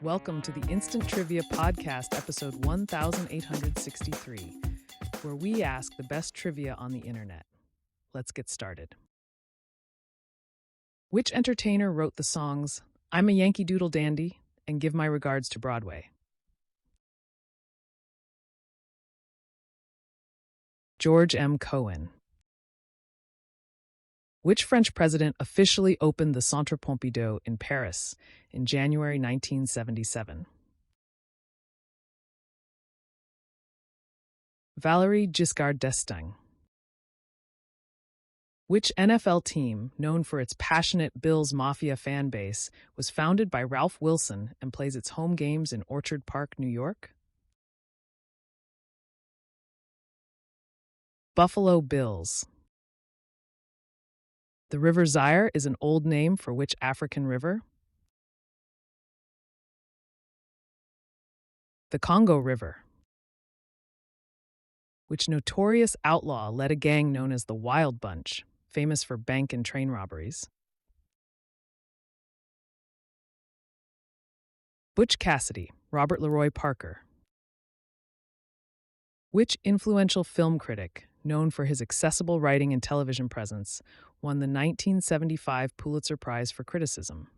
Welcome to the Instant Trivia Podcast, episode 1863, where we ask the best trivia on the internet. Let's get started. Which entertainer wrote the songs "I'm a Yankee Doodle Dandy" and "Give My Regards to Broadway"? George M. Cohan. Which French president officially opened the Centre Pompidou in Paris in January 1977? Valéry Giscard d'Estaing. Which NFL team, known for its passionate Bills Mafia fan base, was founded by Ralph Wilson and plays its home games in Orchard Park, New York? Buffalo Bills. The River Zaire is an old name for which African river? The Congo River. Which notorious outlaw led a gang known as the Wild Bunch, famous for bank and train robberies? Butch Cassidy, Robert Leroy Parker. Which influential film critic, known for his accessible writing and television presence, won the 1975 Pulitzer Prize for Criticism?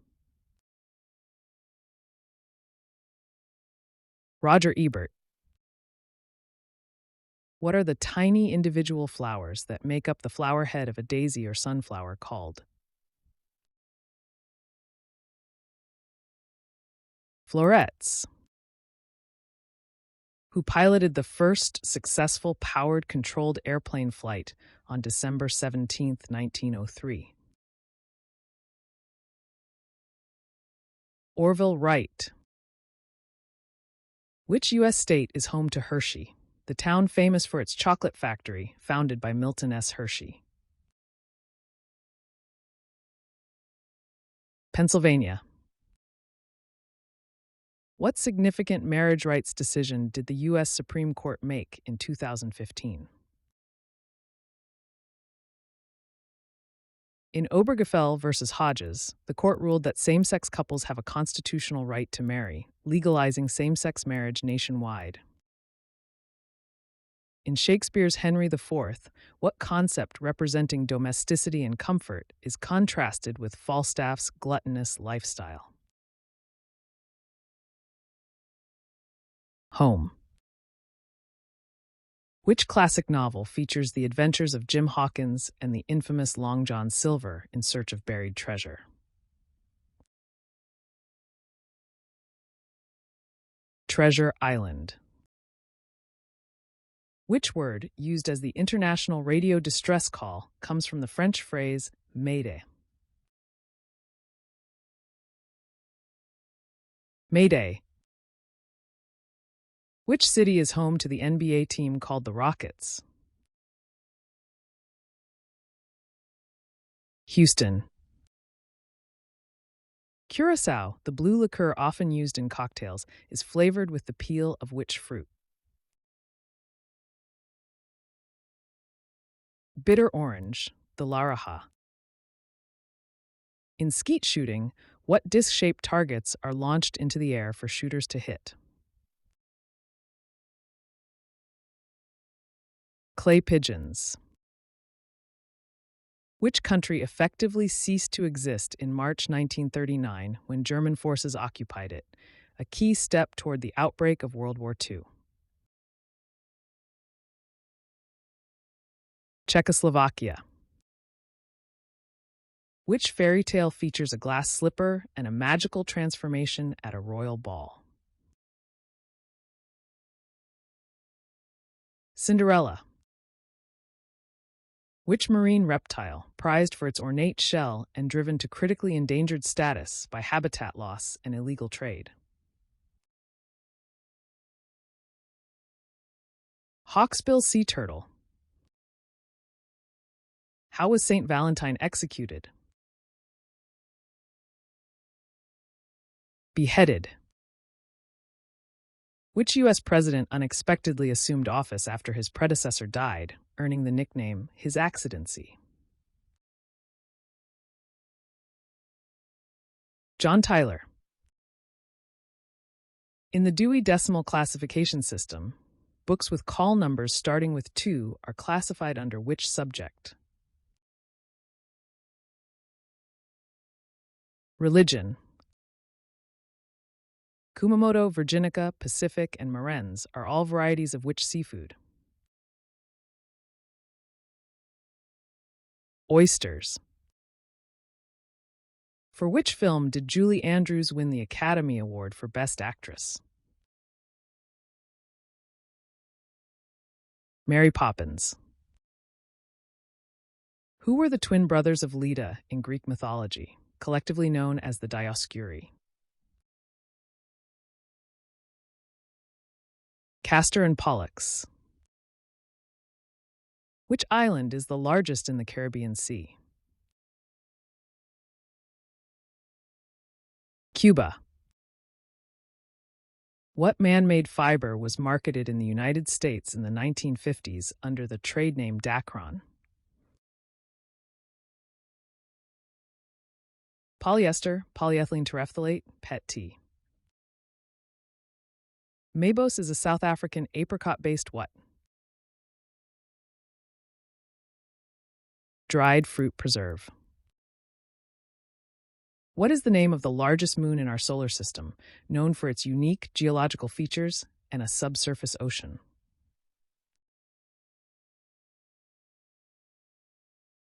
Roger Ebert. What are the tiny individual flowers that make up the flower head of a daisy or sunflower called? Florets. Who piloted the first successful powered controlled airplane flight on December 17, 1903? Orville Wright. Which U.S. state is home to Hershey, the town famous for its chocolate factory founded by Milton S. Hershey? Pennsylvania. What significant marriage rights decision did the U.S. Supreme Court make in 2015? In Obergefell versus Hodges, the court ruled that same-sex couples have a constitutional right to marry, legalizing same-sex marriage nationwide. In Shakespeare's Henry IV, what concept representing domesticity and comfort is contrasted with Falstaff's gluttonous lifestyle? Home. Which classic novel features the adventures of Jim Hawkins and the infamous Long John Silver in search of buried treasure? Treasure Island. Which word, used as the international radio distress call, comes from the French phrase Mayday? Mayday. Which city is home to the NBA team called the Rockets? Houston. Curacao, the blue liqueur often used in cocktails, is flavored with the peel of which fruit? Bitter orange, the Laraja. In skeet shooting, what disc-shaped targets are launched into the air for shooters to hit? Clay pigeons. Which country effectively ceased to exist in March 1939 when German forces occupied it, a key step toward the outbreak of World War II? Czechoslovakia. Which fairy tale features a glass slipper and a magical transformation at a royal ball? Cinderella. Which marine reptile, prized for its ornate shell and driven to critically endangered status by habitat loss and illegal trade? Hawksbill sea turtle. How was St. Valentine executed? Beheaded. Which U.S. president unexpectedly assumed office after his predecessor died, earning the nickname His Accidency? John Tyler. In the Dewey Decimal Classification System, books with call numbers starting with 2 are classified under which subject? Religion. Kumamoto, Virginica, Pacific, and Marennes are all varieties of which seafood? Oysters. For which film did Julie Andrews win the Academy Award for Best Actress? Mary Poppins. Who were the twin brothers of Leda in Greek mythology, collectively known as the Dioscuri? Castor and Pollux. Which island is the largest in the Caribbean Sea? Cuba. What man-made fiber was marketed in the United States in the 1950s under the trade name Dacron? Polyester, polyethylene terephthalate, PET. Mabos is a South African apricot-based what? Dried fruit preserve. What is the name of the largest moon in our solar system, known for its unique geological features and a subsurface ocean?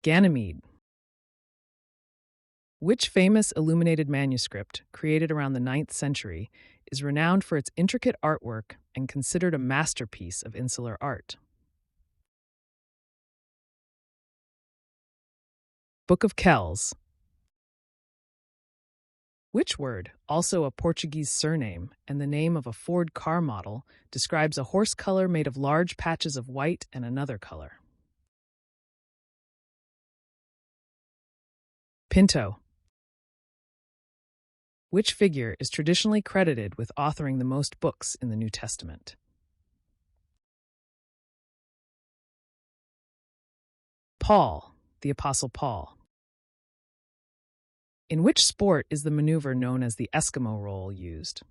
Ganymede. Which famous illuminated manuscript, created around the 9th century, is renowned for its intricate artwork and considered a masterpiece of insular art? Book of Kells. Which word, also a Portuguese surname and the name of a Ford car model, describes a horse color made of large patches of white and another color? Pinto. Which figure is traditionally credited with authoring the most books in the New Testament? Paul, the Apostle Paul. In which sport is the maneuver known as the Eskimo roll used?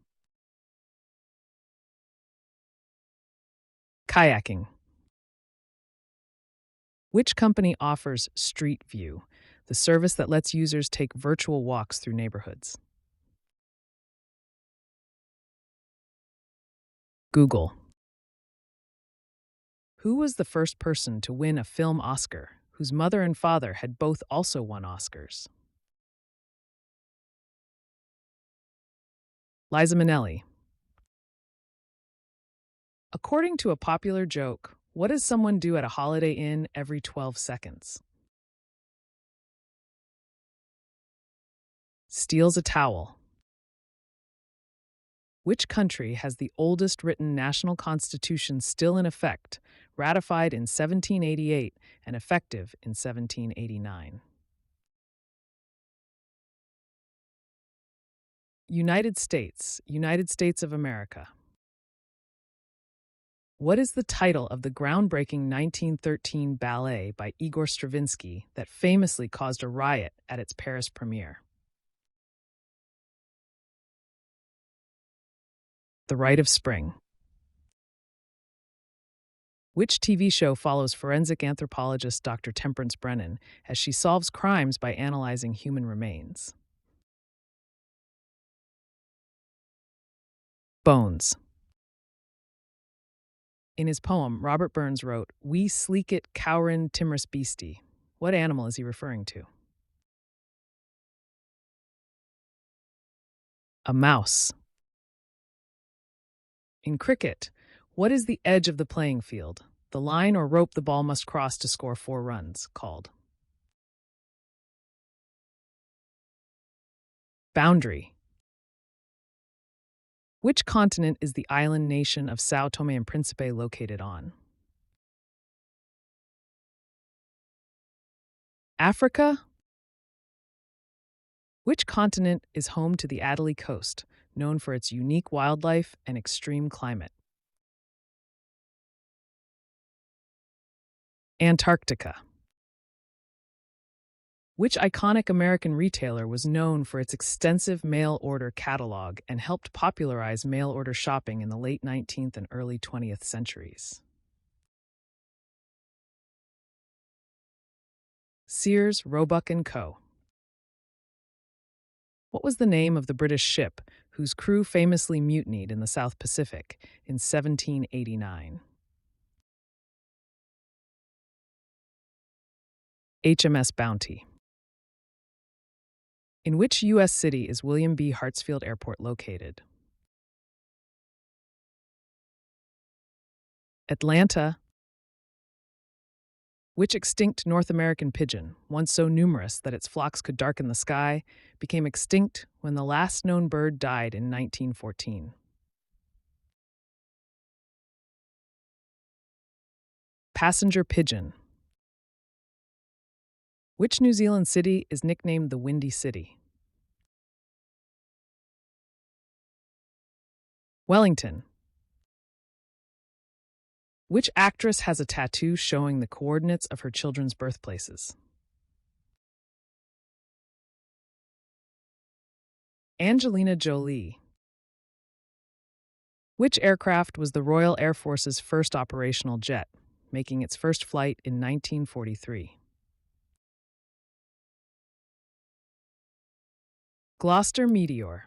Kayaking. Which company offers Street View, the service that lets users take virtual walks through neighborhoods? Google. Who was the first person to win a film Oscar, whose mother and father had both also won Oscars? Liza Minnelli. According to a popular joke, what does someone do at a Holiday Inn every 12 seconds? Steals a towel. Which country has the oldest written national constitution still in effect, ratified in 1788 and effective in 1789? United States of America. What is the title of the groundbreaking 1913 ballet by Igor Stravinsky that famously caused a riot at its Paris premiere? The Rite of Spring. Which TV show follows forensic anthropologist Dr. Temperance Brennan as she solves crimes by analyzing human remains? Bones. In his poem, Robert Burns wrote, "We sleek it cowrin timorous beastie." What animal is he referring to? A mouse. In cricket, what is the edge of the playing field, the line or rope the ball must cross to score 4 runs, called? Boundary. Which continent is the island nation of São Tomé and Príncipe located on? Africa? Which continent is home to the Adélie Coast, known for its unique wildlife and extreme climate? Antarctica. Which iconic American retailer was known for its extensive mail order catalog and helped popularize mail order shopping in the late 19th and early 20th centuries? Sears, Roebuck and Co. What was the name of the British ship whose crew famously mutinied in the South Pacific in 1789? HMS Bounty. In which U.S. city is William B. Hartsfield Airport located? Atlanta. Which extinct North American pigeon, once so numerous that its flocks could darken the sky, became extinct when the last known bird died in 1914? Passenger pigeon. Which New Zealand city is nicknamed the Windy City? Wellington. Which actress has a tattoo showing the coordinates of her children's birthplaces? Angelina Jolie. Which aircraft was the Royal Air Force's first operational jet, making its first flight in 1943? Gloucester Meteor.